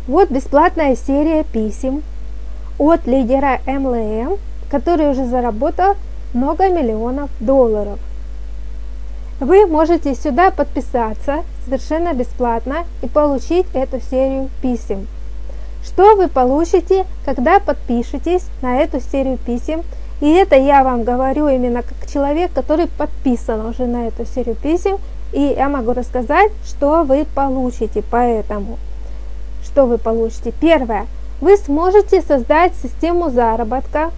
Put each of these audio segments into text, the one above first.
Вот бесплатная серия писем от лидера MLM, который уже заработал много миллионов долларов. Вы можете сюда подписаться совершенно бесплатно и получить эту серию писем. Что вы получите, когда подпишетесь на эту серию писем? И это я вам говорю именно как человек, который подписан уже на эту серию писем. И я могу рассказать, что вы получите. Поэтому, что вы получите? Первое. Вы сможете создать систему заработка.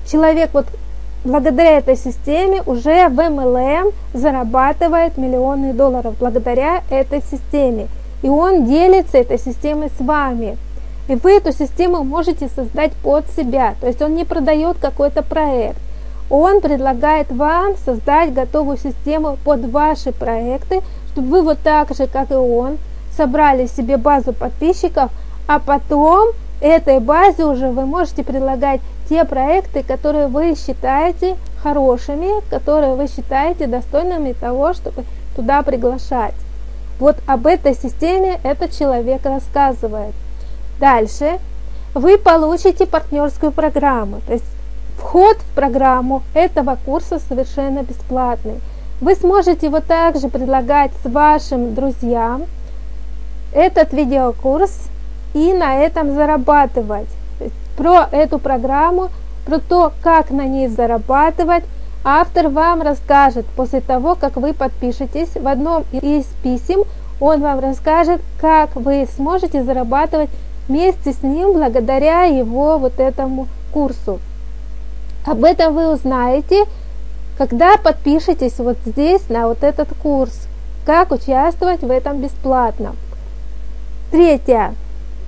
Человек вот благодаря этой системе уже в MLM зарабатывает миллионы долларов благодаря этой системе. И он делится этой системой с вами. И вы эту систему можете создать под себя. То есть он не продает какой-то проект. Он предлагает вам создать готовую систему под ваши проекты, чтобы вы вот так же, как и он, собрали себе базу подписчиков, а потом этой базе уже вы можете предлагать те проекты, которые вы считаете хорошими, которые вы считаете достойными того, чтобы туда приглашать. Вот об этой системе этот человек рассказывает. Дальше вы получите партнерскую программу. То есть вход в программу этого курса совершенно бесплатный. Вы сможете вот так же предлагать с вашим друзьям этот видеокурс и на этом зарабатывать. То есть про эту программу, про то, как на ней зарабатывать, автор вам расскажет после того, как вы подпишетесь. В одном из писем он вам расскажет, как вы сможете зарабатывать вместе с ним благодаря его вот этому курсу. Об этом вы узнаете, когда подпишетесь вот здесь на вот этот курс, как участвовать в этом бесплатно. Третье.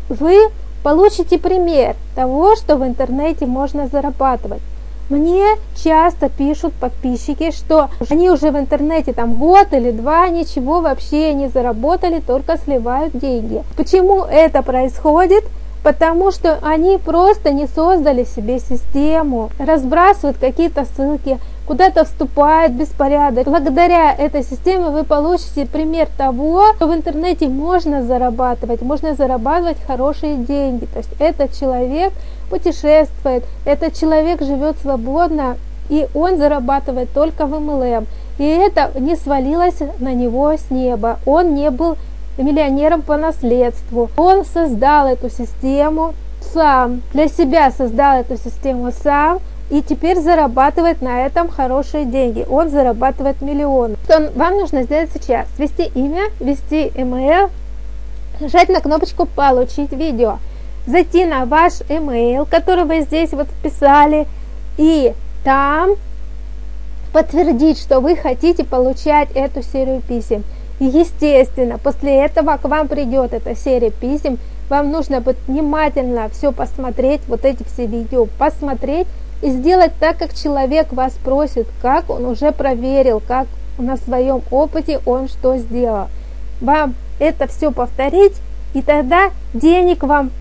Вы получите пример того, что в интернете можно зарабатывать. Мне часто пишут подписчики, что они уже в интернете там год или два ничего вообще не заработали, только сливают деньги. Почему это происходит? Потому что они просто не создали себе систему, разбрасывают какие-то ссылки, куда-то вступает беспорядок. Благодаря этой системе вы получите пример того, что в интернете можно зарабатывать хорошие деньги. То есть этот человек путешествует, этот человек живет свободно, и он зарабатывает только в MLM. И это не свалилось на него с неба. Он не был миллионером по наследству. Он создал эту систему сам, для себя создал эту систему сам, и теперь зарабатывает на этом хорошие деньги. Он зарабатывает миллионы. Что вам нужно сделать сейчас? Ввести имя, ввести email, нажать на кнопочку «Получить видео», зайти на ваш email, который вы здесь вот вписали, и там подтвердить, что вы хотите получать эту серию писем. И естественно, после этого к вам придет эта серия писем. Вам нужно будет внимательно все посмотреть, вот эти все видео посмотреть и сделать так, как человек вас просит, как он уже проверил, как на своем опыте он что сделал. Вам это все повторить, и тогда денег вам